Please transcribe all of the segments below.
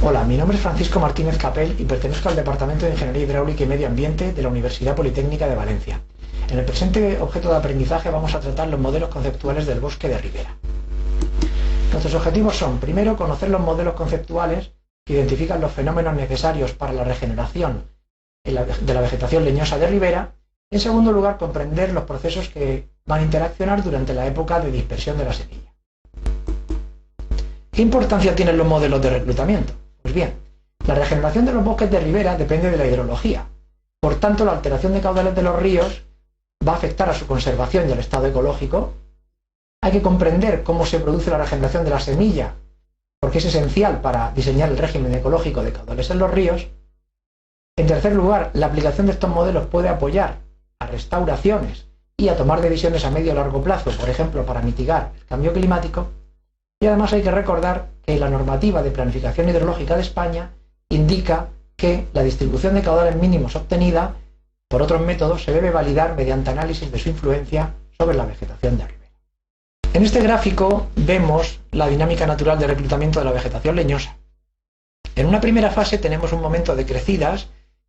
Hola, mi nombre es Francisco Martínez Capell y pertenezco al Departamento de Ingeniería Hidráulica y Medio Ambiente de la Universidad Politécnica de Valencia. En el presente objeto de aprendizaje vamos a tratar los modelos conceptuales del bosque de ribera. Nuestros objetivos son, primero, conocer los modelos conceptuales que identifican los fenómenos necesarios para la regeneración de la vegetación leñosa de ribera. En segundo lugar, comprender los procesos que van a interaccionar durante la época de dispersión de la semilla. ¿Qué importancia tienen los modelos de reclutamiento? Pues bien, la regeneración de los bosques de ribera depende de la hidrología. Por tanto, la alteración de caudales de los ríos va a afectar a su conservación y al estado ecológico. Hay que comprender cómo se produce la regeneración de la semilla, porque es esencial para diseñar el régimen ecológico de caudales en los ríos. En tercer lugar, la aplicación de estos modelos puede apoyar a restauraciones y a tomar decisiones a medio y largo plazo, por ejemplo, para mitigar el cambio climático. Y además hay que recordar que la normativa de planificación hidrológica de España indica que la distribución de caudales mínimos obtenida por otros métodos se debe validar mediante análisis de su influencia sobre la vegetación de ribera. En este gráfico vemos la dinámica natural de reclutamiento de la vegetación leñosa. En una primera fase tenemos un momento de crecidas,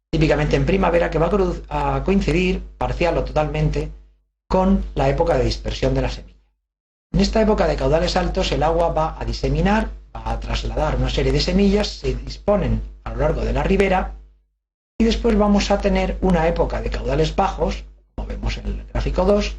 típicamente en primavera, que va a coincidir parcial o totalmente con la época de dispersión de la semilla. En esta época de caudales altos el agua va a diseminar, va a trasladar una serie de semillas, se disponen a lo largo de la ribera y después vamos a tener una época de caudales bajos, como vemos en el gráfico 2,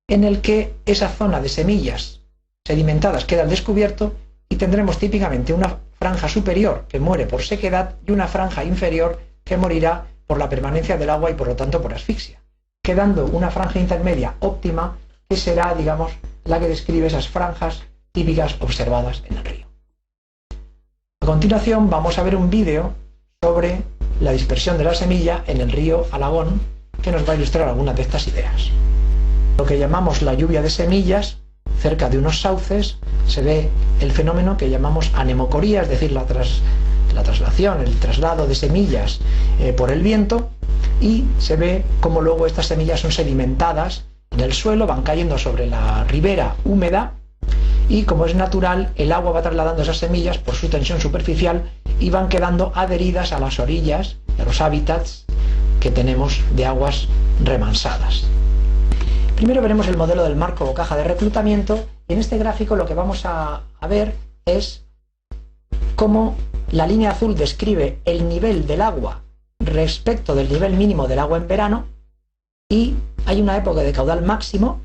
en el que esa zona de semillas sedimentadas queda al descubierto y tendremos típicamente una franja superior que muere por sequedad y una franja inferior que morirá por la permanencia del agua y por lo tanto por asfixia, quedando una franja intermedia óptima que será, digamos, la que describe esas franjas típicas observadas en el río. A continuación vamos a ver un vídeo sobre la dispersión de la semilla en el río Alagón que nos va a ilustrar algunas de estas ideas. Lo que llamamos la lluvia de semillas, cerca de unos sauces se ve el fenómeno que llamamos anemocoría, es decir, la traslación, el traslado de semillas por el viento, y se ve cómo luego estas semillas son sedimentadas en el suelo, van cayendo sobre la ribera húmeda y, como es natural, el agua va trasladando esas semillas por su tensión superficial y van quedando adheridas a las orillas, a los hábitats que tenemos de aguas remansadas. Primero veremos el modelo del marco o caja de reclutamiento y en este gráfico lo que vamos a ver es cómo la línea azul describe el nivel del agua respecto del nivel mínimo del agua en verano, y hay una época de caudal máximo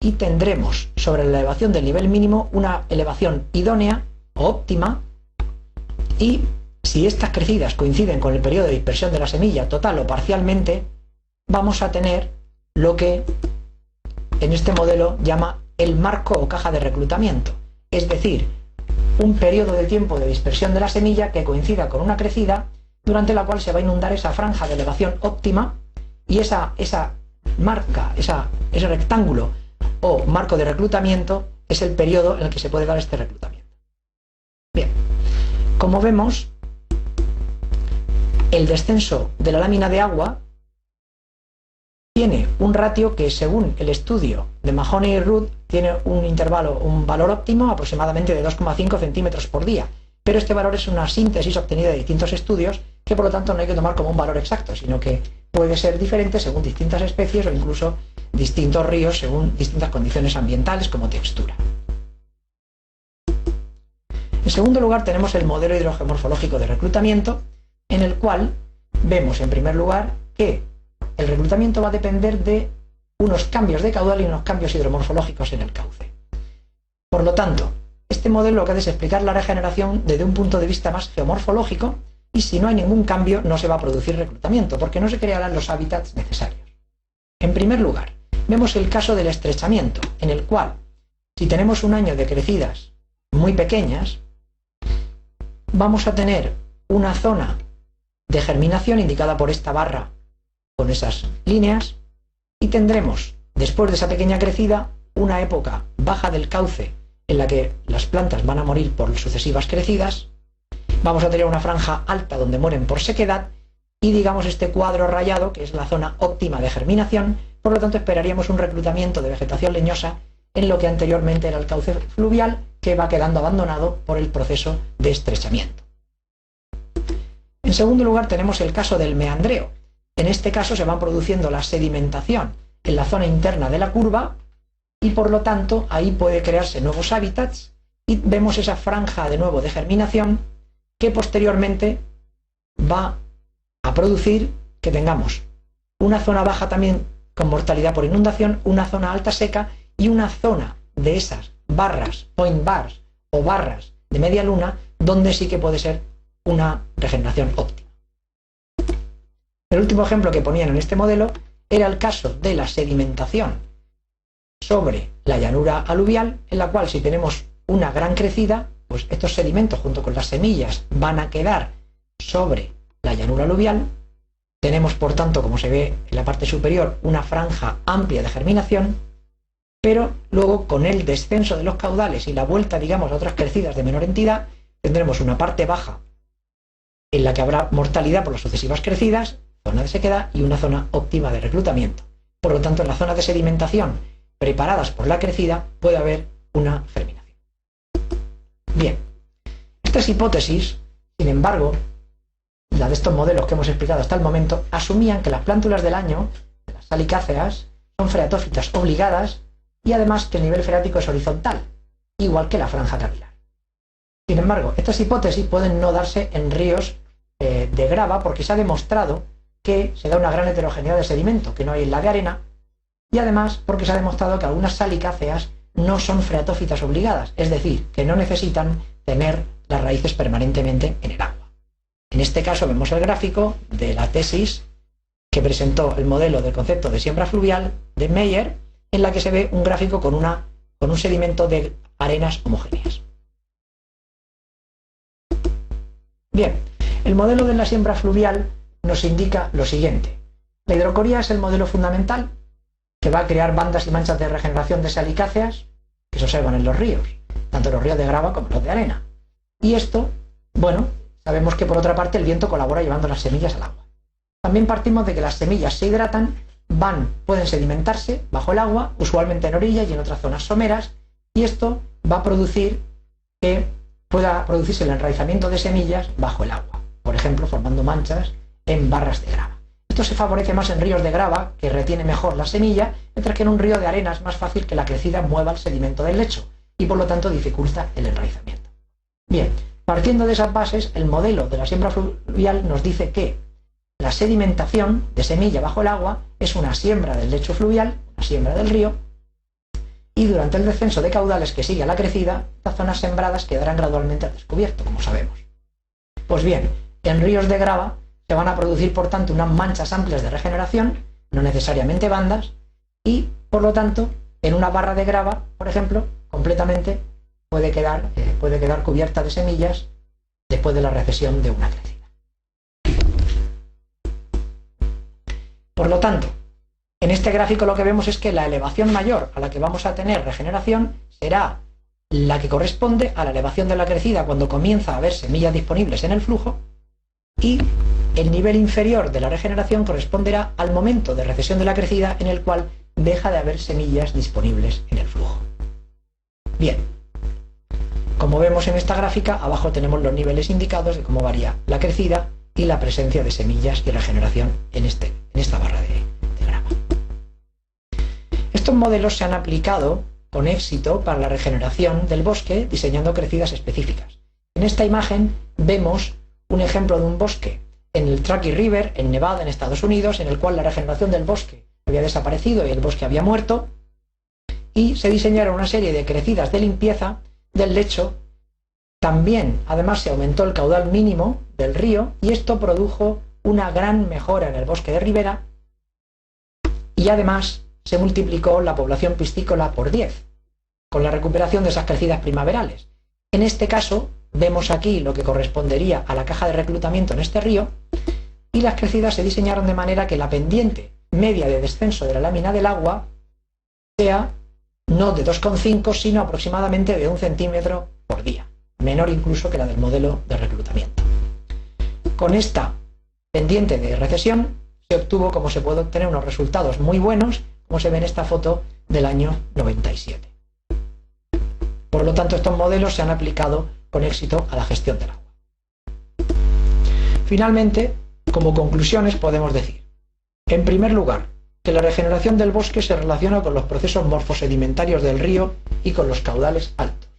y tendremos sobre la elevación del nivel mínimo una elevación idónea o óptima, y si estas crecidas coinciden con el periodo de dispersión de la semilla total o parcialmente, vamos a tener lo que en este modelo llama el marco o caja de reclutamiento, es decir, un periodo de tiempo de dispersión de la semilla que coincida con una crecida durante la cual se va a inundar esa franja de elevación óptima, y esa marca, ese rectángulo o marco de reclutamiento es el periodo en el que se puede dar este reclutamiento. Bien, como vemos, el descenso de la lámina de agua tiene un ratio que, según el estudio de Mahoney y Rudd, tiene un valor óptimo aproximadamente de 2,5 centímetros por día, pero este valor es una síntesis obtenida de distintos estudios que por lo tanto no hay que tomar como un valor exacto, sino que puede ser diferente según distintas especies o incluso distintos ríos según distintas condiciones ambientales como textura. En segundo lugar tenemos el modelo hidrogeomorfológico de reclutamiento, en el cual vemos en primer lugar que el reclutamiento va a depender de unos cambios de caudal y unos cambios hidromorfológicos en el cauce. Por lo tanto, este modelo lo que hace es explicar la regeneración desde un punto de vista más geomorfológico, y si no hay ningún cambio no se va a producir reclutamiento, porque no se crearán los hábitats necesarios. En primer lugar, vemos el caso del estrechamiento, en el cual, si tenemos un año de crecidas muy pequeñas, vamos a tener una zona de germinación indicada por esta barra con esas líneas, y tendremos, después de esa pequeña crecida, una época baja del cauce en la que las plantas van a morir por sucesivas crecidas. Vamos a tener una franja alta donde mueren por sequedad y, digamos, este cuadro rayado, que es la zona óptima de germinación. Por lo tanto, esperaríamos un reclutamiento de vegetación leñosa en lo que anteriormente era el cauce fluvial, que va quedando abandonado por el proceso de estrechamiento. En segundo lugar tenemos el caso del meandreo. En este caso se va produciendo la sedimentación en la zona interna de la curva y por lo tanto ahí puede crearse nuevos hábitats y vemos esa franja de nuevo de germinación que posteriormente va a producir que tengamos una zona baja también con mortalidad por inundación, una zona alta seca y una zona de esas barras, point bars o barras de media luna, donde sí que puede ser una regeneración óptima. El último ejemplo que ponían en este modelo era el caso de la sedimentación sobre la llanura aluvial, en la cual si tenemos una gran crecida, pues estos sedimentos junto con las semillas van a quedar sobre la llanura aluvial. Tenemos, por tanto, como se ve en la parte superior, una franja amplia de germinación, pero luego con el descenso de los caudales y la vuelta, digamos, a otras crecidas de menor entidad, tendremos una parte baja en la que habrá mortalidad por las sucesivas crecidas, zona de sequedad y una zona óptima de reclutamiento. Por lo tanto, en las zonas de sedimentación preparadas por la crecida puede haber una germinación. Bien, estas hipótesis, sin embargo, la de estos modelos que hemos explicado hasta el momento, asumían que las plántulas del año, las salicáceas, son freatófitas obligadas y además que el nivel freático es horizontal, igual que la franja capilar. Sin embargo, estas hipótesis pueden no darse en ríos de grava porque se ha demostrado que se da una gran heterogeneidad de sedimento que no hay en la de arena y además porque se ha demostrado que algunas salicáceas no son freatófitas obligadas, es decir, que no necesitan tener las raíces permanentemente en el agua. En este caso vemos el gráfico de la tesis que presentó el modelo del concepto de siembra fluvial de Meyer, en la que se ve un gráfico con un sedimento de arenas homogéneas. Bien, el modelo de la siembra fluvial nos indica lo siguiente. La hidrocoría es el modelo fundamental que va a crear bandas y manchas de regeneración de salicáceas que se observan en los ríos, tanto los ríos de grava como los de arena. Y esto, bueno, sabemos que por otra parte el viento colabora llevando las semillas al agua. También partimos de que las semillas se hidratan, pueden sedimentarse bajo el agua, usualmente en orillas y en otras zonas someras, y esto va a producir que pueda producirse el enraizamiento de semillas bajo el agua, por ejemplo, formando manchas en barras de grava. Esto se favorece más en ríos de grava, que retiene mejor la semilla, mientras que en un río de arena es más fácil que la crecida mueva el sedimento del lecho y por lo tanto dificulta el enraizamiento. Bien, partiendo de esas bases, el modelo de la siembra fluvial nos dice que la sedimentación de semilla bajo el agua es una siembra del lecho fluvial, una siembra del río, y durante el descenso de caudales que sigue a la crecida, las zonas sembradas quedarán gradualmente al descubierto, como sabemos. Pues bien, en ríos de grava se van a producir, por tanto, unas manchas amplias de regeneración, no necesariamente bandas, y, por lo tanto, en una barra de grava, por ejemplo, completamente puede quedar cubierta de semillas después de la recesión de una crecida. Por lo tanto, en este gráfico lo que vemos es que la elevación mayor a la que vamos a tener regeneración será la que corresponde a la elevación de la crecida cuando comienza a haber semillas disponibles en el flujo, y el nivel inferior de la regeneración corresponderá al momento de recesión de la crecida en el cual deja de haber semillas disponibles en el flujo. Bien, como vemos en esta gráfica, abajo tenemos los niveles indicados de cómo varía la crecida y la presencia de semillas y regeneración en esta barra de grava. Estos modelos se han aplicado con éxito para la regeneración del bosque diseñando crecidas específicas. En esta imagen vemos un ejemplo de un bosque en el Truckee River, en Nevada, en Estados Unidos, en el cual la regeneración del bosque había desaparecido y el bosque había muerto, y se diseñaron una serie de crecidas de limpieza del lecho. También, además, se aumentó el caudal mínimo del río y esto produjo una gran mejora en el bosque de ribera y además se multiplicó la población piscícola por 10 con la recuperación de esas crecidas primaverales. En este caso, vemos aquí lo que correspondería a la caja de reclutamiento en este río y las crecidas se diseñaron de manera que la pendiente media de descenso de la lámina del agua sea no de 2,5 sino aproximadamente de 1 centímetro por día, menor incluso que la del modelo de reclutamiento. Con esta pendiente de recesión se obtuvo, como se puede obtener, unos resultados muy buenos, como se ve en esta foto del año 97. Por lo tanto, estos modelos se han aplicado con éxito a la gestión del agua. Finalmente, como conclusiones podemos decir, en primer lugar, que la regeneración del bosque se relaciona con los procesos morfosedimentarios del río y con los caudales altos.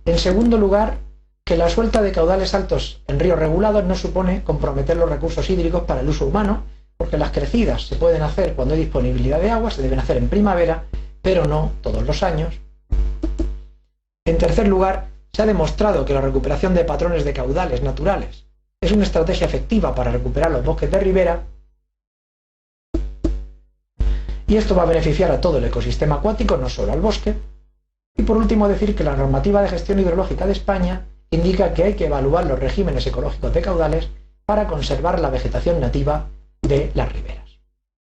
En segundo lugar, que la suelta de caudales altos en ríos regulados no supone comprometer los recursos hídricos para el uso humano, porque las crecidas se pueden hacer cuando hay disponibilidad de agua, se deben hacer en primavera, pero no todos los años. En tercer lugar, se ha demostrado que la recuperación de patrones de caudales naturales es una estrategia efectiva para recuperar los bosques de ribera, y esto va a beneficiar a todo el ecosistema acuático, no solo al bosque. Y por último decir que la normativa de gestión hidrológica de España indica que hay que evaluar los regímenes ecológicos de caudales para conservar la vegetación nativa de las riberas.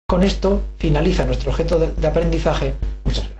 Con esto finaliza nuestro objeto de aprendizaje. Muchas gracias.